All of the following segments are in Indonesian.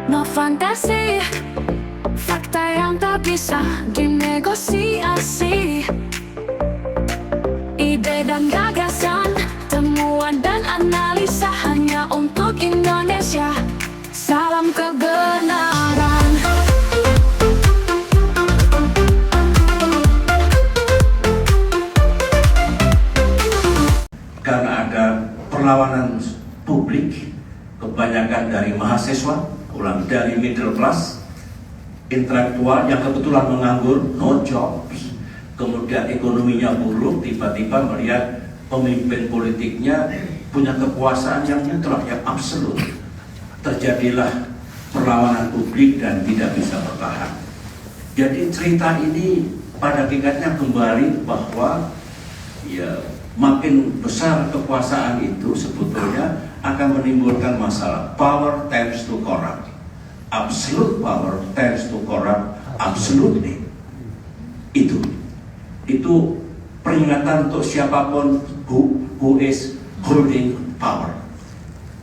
No fantasi, fakta yang tak bisa dinegosiasi. Ide dan gagasan, temuan dan analisa hanya untuk Indonesia. Salam kebenaran. Karena ada perlawanan publik, kebanyakan dari mahasiswa, dari middle class, intelektual yang kebetulan menganggur, no job, kemudian ekonominya buruk, tiba-tiba melihat pemimpin politiknya punya kekuasaan yang mutlak, yang absolut. Terjadilah perlawanan publik dan tidak bisa bertahan. Jadi cerita ini pada hakikatnya kembali bahwa ya makin besar kekuasaan itu sebetulnya akan menimbulkan masalah. Power tends to corrupt. Absolute power tends to corrupt absolutely. Itu peringatan untuk siapapun who is holding power.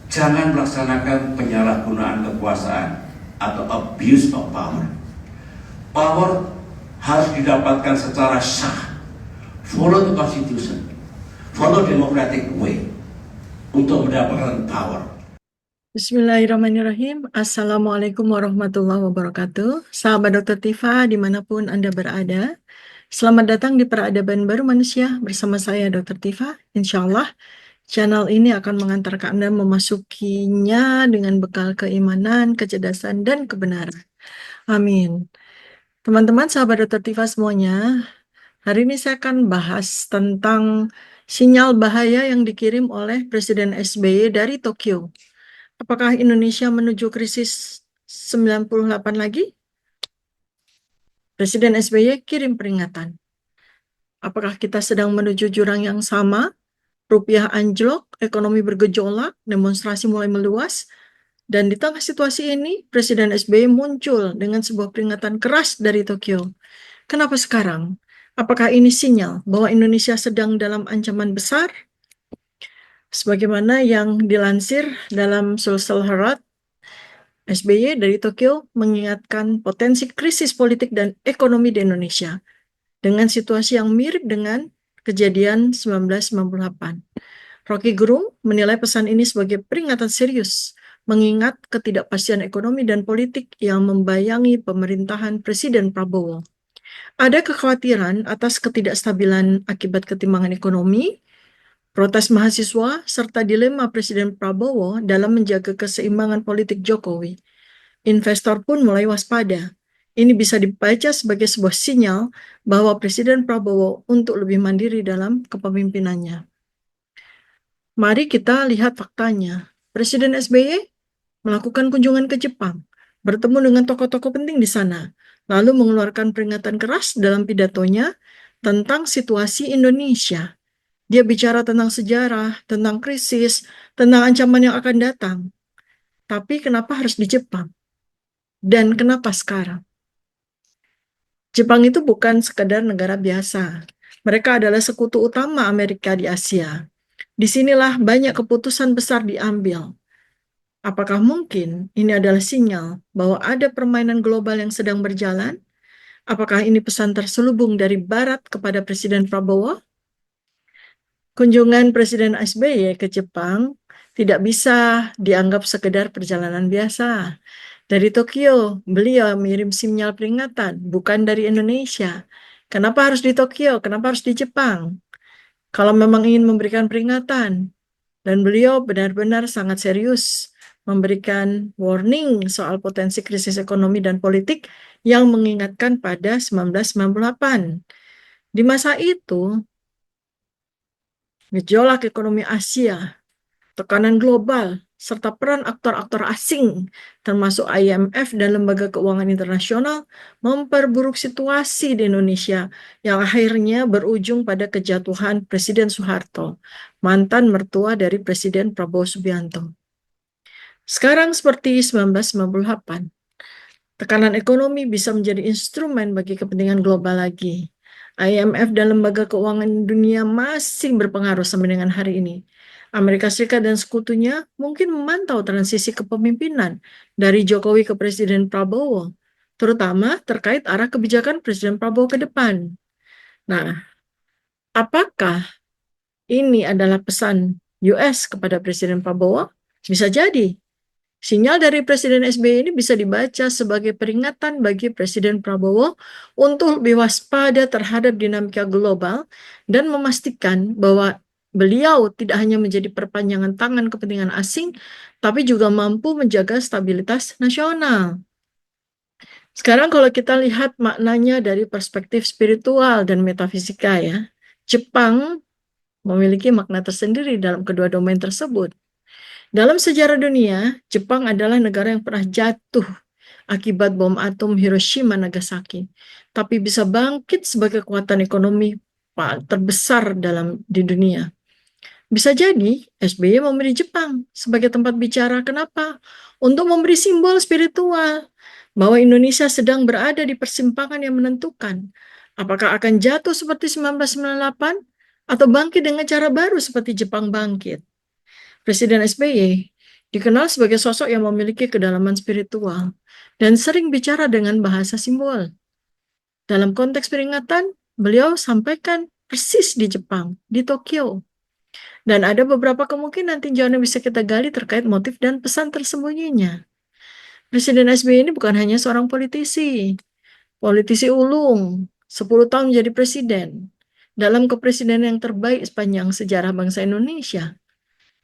Jangan melaksanakan penyalahgunaan kekuasaan atau abuse of power. Power harus didapatkan secara sah. Follow the constitution. Follow democratic way untuk mendapatkan power. Bismillahirrahmanirrahim. Assalamualaikum warahmatullahi wabarakatuh. Sahabat Dr. Tifa dimanapun Anda berada. Selamat datang di Peradaban Baru Manusia bersama saya Dr. Tifa. Insya Allah channel ini akan mengantarkan Anda memasukinya dengan bekal keimanan, kecerdasan, dan kebenaran. Amin. Teman-teman sahabat Dr. Tifa semuanya, hari ini saya akan bahas tentang sinyal bahaya yang dikirim oleh Presiden SBY dari Tokyo. Apakah Indonesia menuju krisis 98 lagi? Presiden SBY kirim peringatan. Apakah kita sedang menuju jurang yang sama? Rupiah anjlok, ekonomi bergejolak, demonstrasi mulai meluas. Dan di tengah situasi ini, Presiden SBY muncul dengan sebuah peringatan keras dari Tokyo. Kenapa sekarang? Apakah ini sinyal bahwa Indonesia sedang dalam ancaman besar? Sebagaimana yang dilansir dalam Social Herald, SBY dari Tokyo mengingatkan potensi krisis politik dan ekonomi di Indonesia dengan situasi yang mirip dengan kejadian 1998. Rocky Gerung menilai pesan ini sebagai peringatan serius, mengingat ketidakpastian ekonomi dan politik yang membayangi pemerintahan Presiden Prabowo. Ada kekhawatiran atas ketidakstabilan akibat ketimpangan ekonomi, protes mahasiswa, serta dilema Presiden Prabowo dalam menjaga keseimbangan politik Jokowi. Investor pun mulai waspada. Ini bisa dibaca sebagai sebuah sinyal bahwa Presiden Prabowo untuk lebih mandiri dalam kepemimpinannya. Mari kita lihat faktanya. Presiden SBY melakukan kunjungan ke Jepang, bertemu dengan tokoh-tokoh penting di sana, lalu mengeluarkan peringatan keras dalam pidatonya tentang situasi Indonesia. Dia bicara tentang sejarah, tentang krisis, tentang ancaman yang akan datang. Tapi kenapa harus di Jepang? Dan kenapa sekarang? Jepang itu bukan sekadar negara biasa. Mereka adalah sekutu utama Amerika di Asia. Disinilah banyak keputusan besar diambil. Apakah mungkin ini adalah sinyal bahwa ada permainan global yang sedang berjalan? Apakah ini pesan terselubung dari Barat kepada Presiden Prabowo? Kunjungan Presiden SBY ke Jepang tidak bisa dianggap sekedar perjalanan biasa. Dari Tokyo, beliau mengirim sinyal peringatan, bukan dari Indonesia. Kenapa harus di Tokyo? Kenapa harus di Jepang? Kalau memang ingin memberikan peringatan, dan beliau benar-benar sangat serius memberikan warning soal potensi krisis ekonomi dan politik yang mengingatkan pada 1998. Di masa itu, gejolak ekonomi Asia, tekanan global, serta peran aktor-aktor asing, termasuk IMF dan Lembaga Keuangan Internasional, memperburuk situasi di Indonesia yang akhirnya berujung pada kejatuhan Presiden Soeharto, mantan mertua dari Presiden Prabowo Subianto. Sekarang seperti 1998, tekanan ekonomi bisa menjadi instrumen bagi kepentingan global lagi. IMF dan Lembaga Keuangan Dunia masih berpengaruh sampai dengan hari ini. Amerika Serikat dan sekutunya mungkin memantau transisi kepemimpinan dari Jokowi ke Presiden Prabowo, terutama terkait arah kebijakan Presiden Prabowo ke depan. Nah, apakah ini adalah pesan US kepada Presiden Prabowo? Bisa jadi. Sinyal dari Presiden SBY ini bisa dibaca sebagai peringatan bagi Presiden Prabowo untuk lebih waspada terhadap dinamika global dan memastikan bahwa beliau tidak hanya menjadi perpanjangan tangan kepentingan asing, tapi juga mampu menjaga stabilitas nasional. Sekarang kalau kita lihat maknanya dari perspektif spiritual dan metafisika ya, Jepang memiliki makna tersendiri dalam kedua domain tersebut. Dalam sejarah dunia, Jepang adalah negara yang pernah jatuh akibat bom atom Hiroshima Nagasaki, tapi bisa bangkit sebagai kekuatan ekonomi terbesar di dunia. Bisa jadi SBY memilih Jepang sebagai tempat bicara. Kenapa? Untuk memberi simbol spiritual bahwa Indonesia sedang berada di persimpangan yang menentukan. Apakah akan jatuh seperti 1998 atau bangkit dengan cara baru seperti Jepang bangkit? Presiden SBY dikenal sebagai sosok yang memiliki kedalaman spiritual dan sering bicara dengan bahasa simbol. Dalam konteks peringatan, beliau sampaikan persis di Jepang, di Tokyo. Dan ada beberapa kemungkinan tinjauan yang bisa kita gali terkait motif dan pesan tersembunyinya. Presiden SBY ini bukan hanya seorang politisi ulung, 10 tahun menjadi presiden, dalam kepresidenan yang terbaik sepanjang sejarah bangsa Indonesia.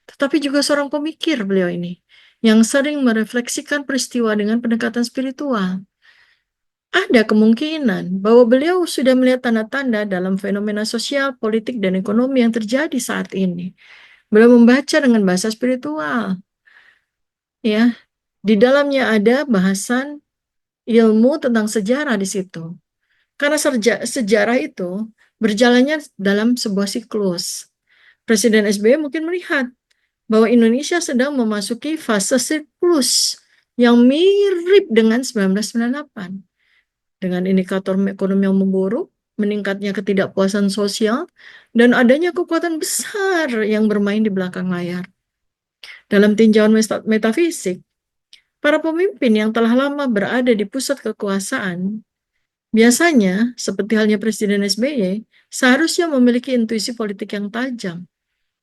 Tetapi juga seorang pemikir beliau ini, yang sering merefleksikan peristiwa dengan pendekatan spiritual. Ada kemungkinan bahwa beliau sudah melihat tanda-tanda dalam fenomena sosial, politik, dan ekonomi yang terjadi saat ini. Beliau membaca dengan bahasa spiritual. Ya, di dalamnya ada bahasan ilmu tentang sejarah di situ. Karena sejarah itu berjalannya dalam sebuah siklus. Presiden SBY mungkin melihat bahwa Indonesia sedang memasuki fase siklus yang mirip dengan 1998. Dengan indikator ekonomi yang memburuk, meningkatnya ketidakpuasan sosial, dan adanya kekuatan besar yang bermain di belakang layar. Dalam tinjauan metafisik, para pemimpin yang telah lama berada di pusat kekuasaan, biasanya, seperti halnya Presiden SBY, seharusnya memiliki intuisi politik yang tajam.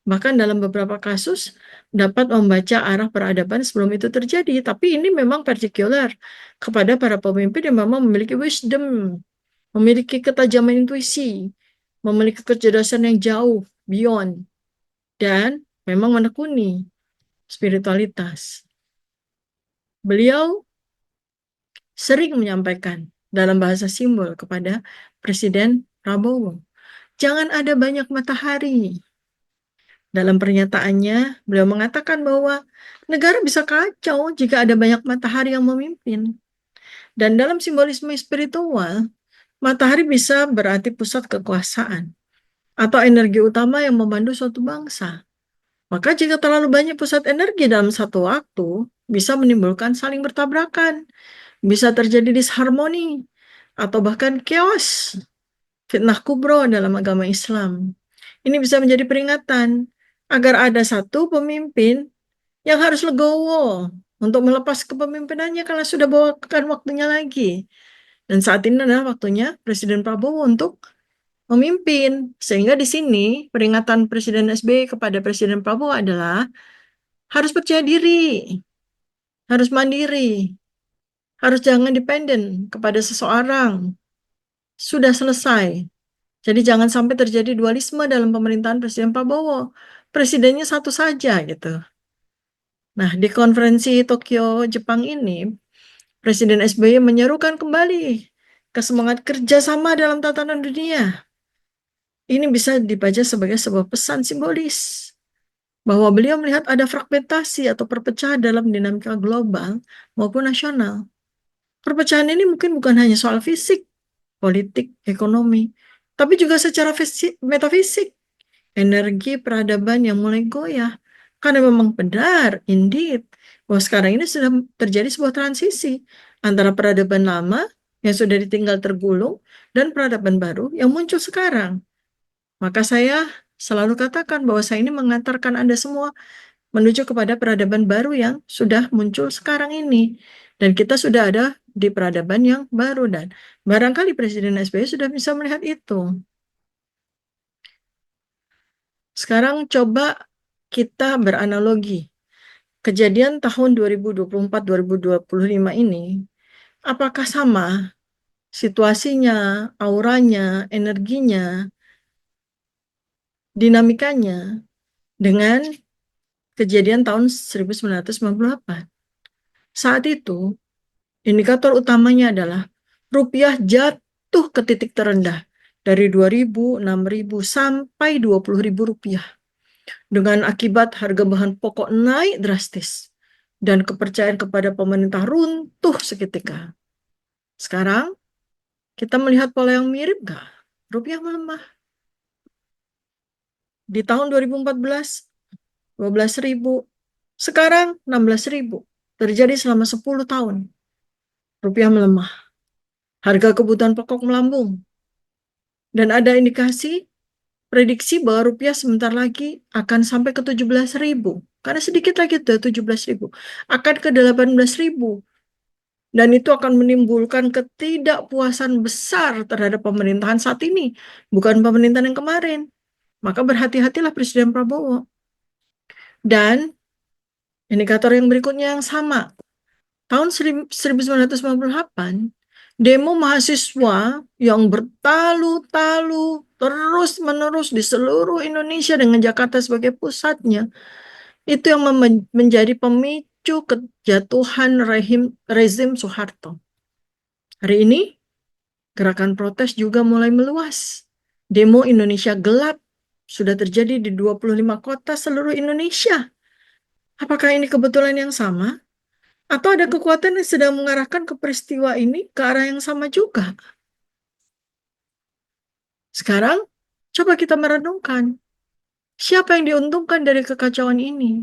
Bahkan dalam beberapa kasus dapat membaca arah peradaban sebelum itu terjadi. Tapi ini memang partikular kepada para pemimpin yang memang memiliki wisdom, memiliki ketajaman intuisi, memiliki kecerdasan yang jauh, beyond, dan memang menekuni spiritualitas. Beliau sering menyampaikan dalam bahasa simbol kepada Presiden Prabowo, jangan ada banyak matahari. Dalam pernyataannya, beliau mengatakan bahwa negara bisa kacau jika ada banyak matahari yang memimpin. Dan dalam simbolisme spiritual, matahari bisa berarti pusat kekuasaan atau energi utama yang memandu suatu bangsa. Maka jika terlalu banyak pusat energi dalam satu waktu, bisa menimbulkan saling bertabrakan, bisa terjadi disharmoni, atau bahkan chaos, fitnah kubro dalam agama Islam. Ini bisa menjadi peringatan agar ada satu pemimpin yang harus legowo untuk melepas kepemimpinannya karena sudah bukan waktunya lagi. Dan saat ini adalah waktunya Presiden Prabowo untuk memimpin. Sehingga di sini peringatan Presiden SBY kepada Presiden Prabowo adalah harus percaya diri, harus mandiri, harus jangan dependen kepada seseorang. Sudah selesai. Jadi jangan sampai terjadi dualisme dalam pemerintahan Presiden Prabowo. Presidennya satu saja gitu. Nah, di konferensi Tokyo, Jepang ini, Presiden SBY menyerukan kembali ke semangat kerjasama dalam tatanan dunia. Ini bisa dibaca sebagai sebuah pesan simbolis bahwa beliau melihat ada fragmentasi atau perpecahan dalam dinamika global maupun nasional. Perpecahan ini mungkin bukan hanya soal fisik, politik, ekonomi, tapi juga secara metafisik, energi peradaban yang mulai goyah. Karena memang benar, indeed, bahwa sekarang ini sudah terjadi sebuah transisi antara peradaban lama yang sudah ditinggal tergulung dan peradaban baru yang muncul sekarang. Maka saya selalu katakan bahwa saya ini mengantarkan Anda semua menuju kepada peradaban baru yang sudah muncul sekarang ini. Dan kita sudah ada di peradaban yang baru, dan barangkali Presiden SBY sudah bisa melihat itu. Sekarang coba kita beranalogi. Kejadian tahun 2024-2025 ini, apakah sama situasinya, auranya, energinya, dinamikanya dengan kejadian tahun 1998? Saat itu, indikator utamanya adalah rupiah jatuh ke titik terendah dari 2.000, 6.000 sampai 20.000 rupiah. Dengan akibat harga bahan pokok naik drastis dan kepercayaan kepada pemerintah runtuh seketika. Sekarang kita melihat pola yang mirip nggak? Rupiah melemah. Di tahun 2014, 12.000. Sekarang 16.000. Terjadi selama 10 tahun. Rupiah melemah. Harga kebutuhan pokok melambung. Dan ada indikasi prediksi bahwa rupiah sebentar lagi akan sampai ke 17.000. Karena sedikit lagi tuh 17.000. Akan ke 18.000. Dan itu akan menimbulkan ketidakpuasan besar terhadap pemerintahan saat ini. Bukan pemerintahan yang kemarin. Maka berhati-hatilah Presiden Prabowo. Dan indikator yang berikutnya yang sama. Tahun 1998, demo mahasiswa yang bertalu-talu terus-menerus di seluruh Indonesia dengan Jakarta sebagai pusatnya, itu yang menjadi pemicu kejatuhan rezim Soeharto. Hari ini, gerakan protes juga mulai meluas. Demo Indonesia Gelap sudah terjadi di 25 kota seluruh Indonesia. Apakah ini kebetulan yang sama? Atau ada kekuatan yang sedang mengarahkan ke peristiwa ini ke arah yang sama juga? Sekarang, coba kita merenungkan. Siapa yang diuntungkan dari kekacauan ini?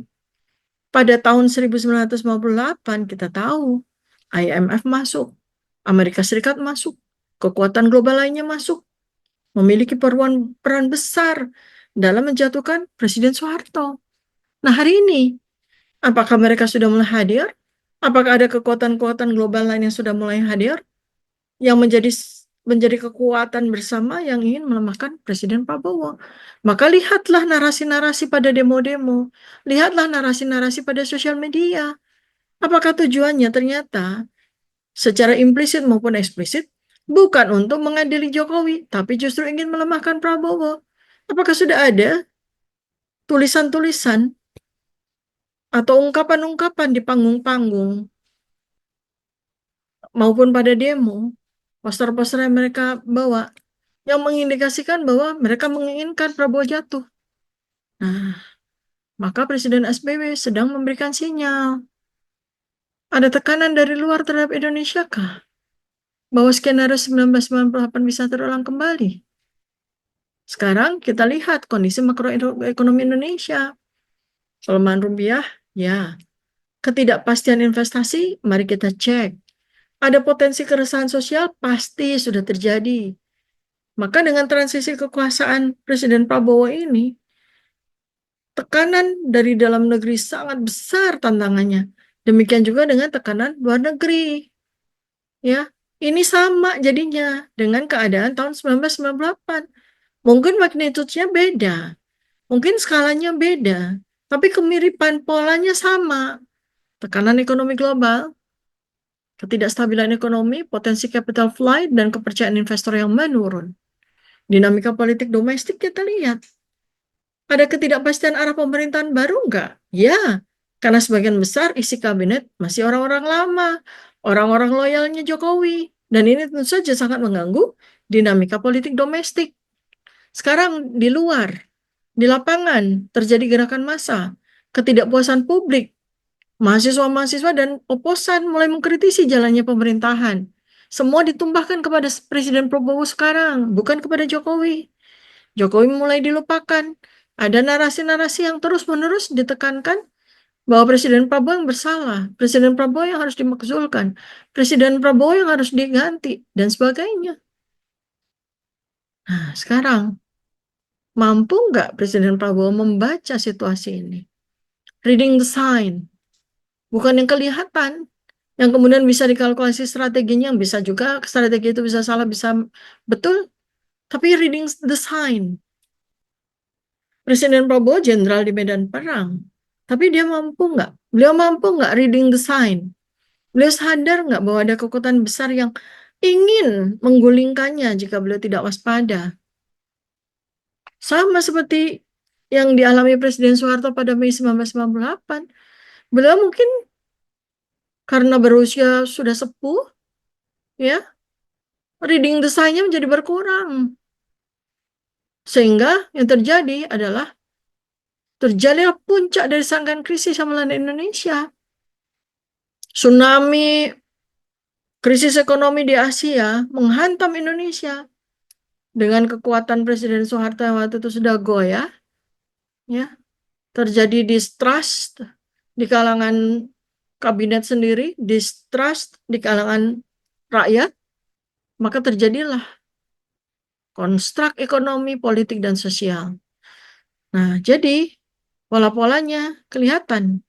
Pada tahun 1958, kita tahu IMF masuk, Amerika Serikat masuk, kekuatan global lainnya masuk, memiliki peran besar dalam menjatuhkan Presiden Soeharto. Nah, hari ini, apakah mereka sudah mulai hadir? Apakah ada kekuatan-kekuatan global lain yang sudah mulai hadir? Yang menjadi kekuatan bersama yang ingin melemahkan Presiden Prabowo. Maka lihatlah narasi-narasi pada demo-demo. Lihatlah narasi-narasi pada sosial media. Apakah tujuannya ternyata secara implisit maupun eksplisit bukan untuk mengadili Jokowi, tapi justru ingin melemahkan Prabowo? Apakah sudah ada tulisan-tulisan atau ungkapan-ungkapan di panggung-panggung maupun pada demo, poster-poster yang mereka bawa yang mengindikasikan bahwa mereka menginginkan Prabowo jatuh? Nah, maka Presiden SBY sedang memberikan sinyal. Ada tekanan dari luar terhadap Indonesia kah? Bahwa skenario 1998 bisa terulang kembali? Sekarang kita lihat kondisi makroekonomi Indonesia. Pelemahan rupiah, ya. Ketidakpastian investasi, mari kita cek. Ada potensi keresahan sosial, pasti sudah terjadi. Maka dengan transisi kekuasaan Presiden Prabowo ini, tekanan dari dalam negeri sangat besar tantangannya. Demikian juga dengan tekanan luar negeri. Ya, ini sama jadinya dengan keadaan tahun 1998. Mungkin magnitude-nya beda, mungkin skalanya beda, tapi kemiripan polanya sama. Tekanan ekonomi global, ketidakstabilan ekonomi, potensi capital flight, dan kepercayaan investor yang menurun. Dinamika politik domestik kita lihat. Ada ketidakpastian arah pemerintahan baru enggak? Ya, karena sebagian besar isi kabinet masih orang-orang lama, orang-orang loyalnya Jokowi. Dan ini tentu saja sangat mengganggu dinamika politik domestik. Sekarang di luar, di lapangan, terjadi gerakan massa, ketidakpuasan publik, mahasiswa-mahasiswa dan oposan mulai mengkritisi jalannya pemerintahan. Semua ditumpahkan kepada Presiden Prabowo sekarang, bukan kepada Jokowi. Jokowi mulai dilupakan. Ada narasi-narasi yang terus-menerus ditekankan bahwa Presiden Prabowo yang bersalah, Presiden Prabowo yang harus dimakzulkan, Presiden Prabowo yang harus diganti, dan sebagainya. Nah, sekarang Mampu nggak Presiden Prabowo membaca situasi ini? Reading the sign. Bukan yang kelihatan. Yang kemudian bisa dikalkulasi strateginya, bisa juga strategi itu bisa salah, bisa betul. Tapi reading the sign. Presiden Prabowo jenderal di medan perang. Tapi dia mampu nggak? Beliau mampu nggak reading the sign? Beliau sadar nggak bahwa ada kekuatan besar yang ingin menggulingkannya jika beliau tidak waspada? Sama seperti yang dialami Presiden Soeharto pada Mei 1998. Beliau mungkin karena berusia sudah sepuh, ya, reading the sign-nya menjadi berkurang. Sehingga yang terjadi adalah terjadilah puncak dari sangkaan krisis yang melanda Indonesia. Tsunami krisis ekonomi di Asia menghantam Indonesia dengan kekuatan Presiden Soeharto yang waktu itu sudah goyah, ya, terjadi distrust di kalangan kabinet sendiri, distrust di kalangan rakyat, maka terjadilah konstruk ekonomi, politik, dan sosial. Nah, jadi pola-polanya kelihatan.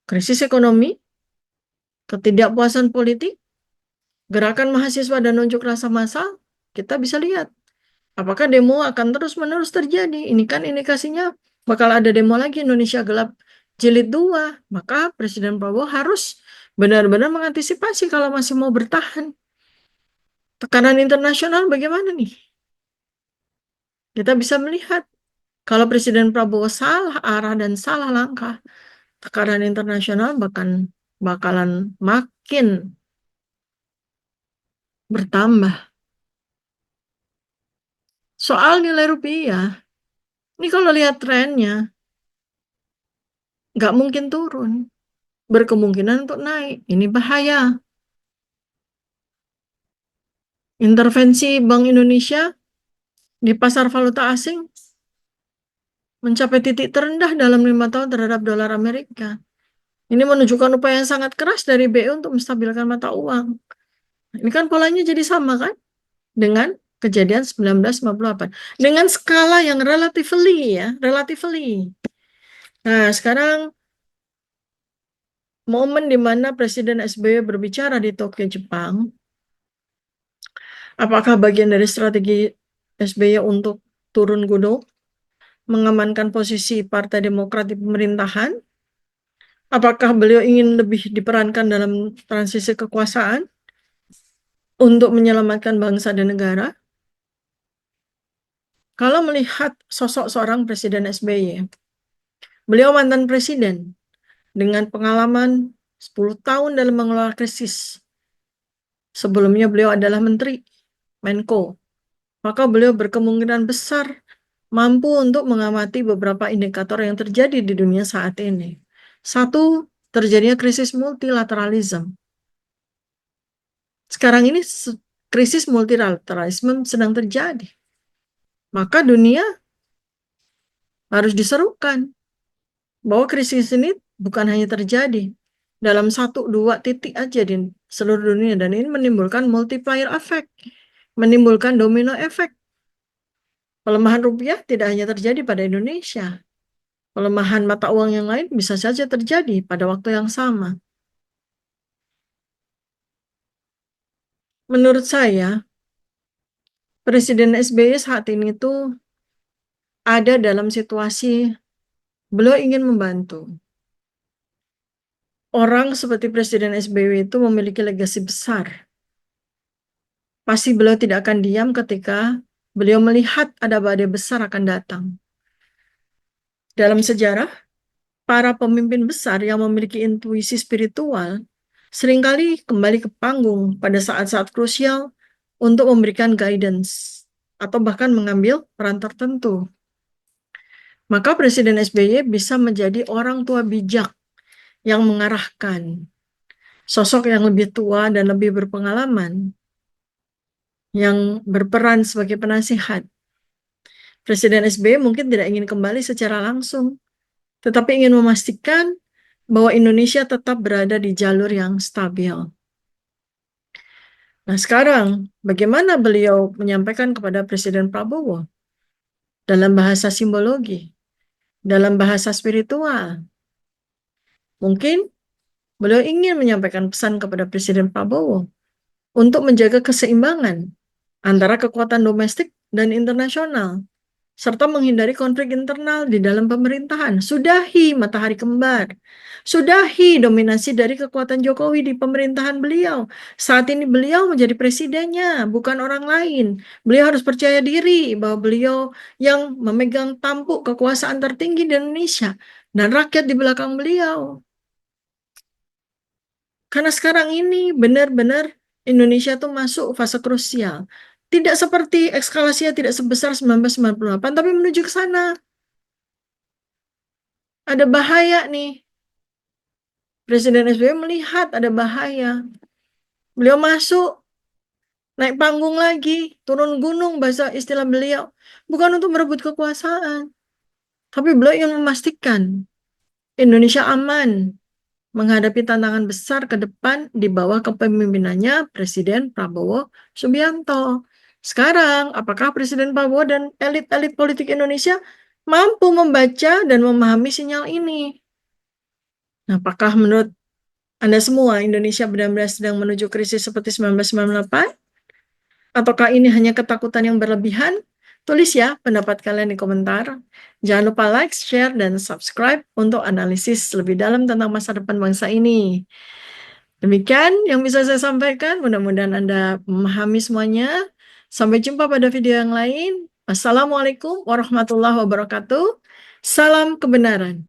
Krisis ekonomi, ketidakpuasan politik, gerakan mahasiswa dan unjuk rasa massal, kita bisa lihat. Apakah demo akan terus-menerus terjadi? Ini kan indikasinya bakal ada demo lagi Indonesia Gelap Jilid 2. Maka Presiden Prabowo harus benar-benar mengantisipasi kalau masih mau bertahan. Tekanan internasional bagaimana nih? Kita bisa melihat kalau Presiden Prabowo salah arah dan salah langkah, tekanan internasional bakalan makin bertambah. Soal nilai rupiah, ini kalau lihat trennya, nggak mungkin turun. Berkemungkinan untuk naik. Ini bahaya. Intervensi Bank Indonesia di pasar valuta asing mencapai titik terendah dalam 5 tahun terhadap dolar Amerika. Ini menunjukkan upaya yang sangat keras dari BI untuk menstabilkan mata uang. Ini kan polanya jadi sama kan dengan kejadian 1958. Dengan skala yang relatively ya, relatively. Nah, sekarang momen di mana Presiden SBY berbicara di Tokyo, Jepang, apakah bagian dari strategi SBY untuk turun gunung, mengamankan posisi Partai Demokrat di pemerintahan? Apakah beliau ingin lebih diperankan dalam transisi kekuasaan untuk menyelamatkan bangsa dan negara? Kalau melihat sosok seorang Presiden SBY, beliau mantan presiden dengan pengalaman 10 tahun dalam mengelola krisis. Sebelumnya beliau adalah Menteri Menko. Maka beliau berkemungkinan besar mampu untuk mengamati beberapa indikator yang terjadi di dunia saat ini. Satu, terjadinya krisis multilateralisme. Sekarang ini krisis multilateralisme sedang terjadi. Maka dunia harus diserukan bahwa krisis ini bukan hanya terjadi dalam 1-2 titik aja di seluruh dunia, dan ini menimbulkan multiplier effect, menimbulkan domino effect. Pelemahan rupiah tidak hanya terjadi pada Indonesia. Pelemahan mata uang yang lain bisa saja terjadi pada waktu yang sama. Menurut saya, Presiden SBY saat ini tuh ada dalam situasi beliau ingin membantu. Orang seperti Presiden SBY itu memiliki legasi besar. Pasti beliau tidak akan diam ketika beliau melihat ada badai besar akan datang. Dalam sejarah, para pemimpin besar yang memiliki intuisi spiritual seringkali kembali ke panggung pada saat-saat krusial untuk memberikan guidance atau bahkan mengambil peran tertentu. Maka Presiden SBY bisa menjadi orang tua bijak yang mengarahkan, sosok yang lebih tua dan lebih berpengalaman, yang berperan sebagai penasihat. Presiden SBY mungkin tidak ingin kembali secara langsung, tetapi ingin memastikan bahwa Indonesia tetap berada di jalur yang stabil. Nah, sekarang bagaimana beliau menyampaikan kepada Presiden Prabowo? dalam bahasa simbologi, dalam bahasa spiritual. Mungkin beliau ingin menyampaikan pesan kepada Presiden Prabowo untuk menjaga keseimbangan antara kekuatan domestik dan internasional, serta menghindari konflik internal di dalam pemerintahan. Sudahi matahari kembar. Sudahi dominasi dari kekuatan Jokowi di pemerintahan beliau. Saat ini beliau menjadi presidennya, bukan orang lain. Beliau harus percaya diri bahwa beliau yang memegang tampuk kekuasaan tertinggi di Indonesia dan rakyat di belakang beliau. Karena sekarang ini benar-benar Indonesia tuh masuk fase krusial. Tidak seperti eskalasinya tidak sebesar 1998, tapi menuju ke sana. Ada bahaya nih. Presiden SBY melihat ada bahaya. Beliau masuk, naik panggung lagi, turun gunung bahasa istilah beliau. Bukan untuk merebut kekuasaan. Tapi beliau ingin memastikan Indonesia aman menghadapi tantangan besar ke depan di bawah kepemimpinannya Presiden Prabowo Subianto. Sekarang, apakah Presiden Prabowo dan elit-elit politik Indonesia mampu membaca dan memahami sinyal ini? Nah, apakah menurut Anda semua Indonesia benar-benar sedang menuju krisis seperti 1998? Ataukah ini hanya ketakutan yang berlebihan? Tulis ya pendapat kalian di komentar. Jangan lupa like, share, dan subscribe untuk analisis lebih dalam tentang masa depan bangsa ini. Demikian yang bisa saya sampaikan. Mudah-mudahan Anda memahami semuanya. Sampai jumpa pada video yang lain. Wassalamualaikum warahmatullahi wabarakatuh. Salam kebenaran.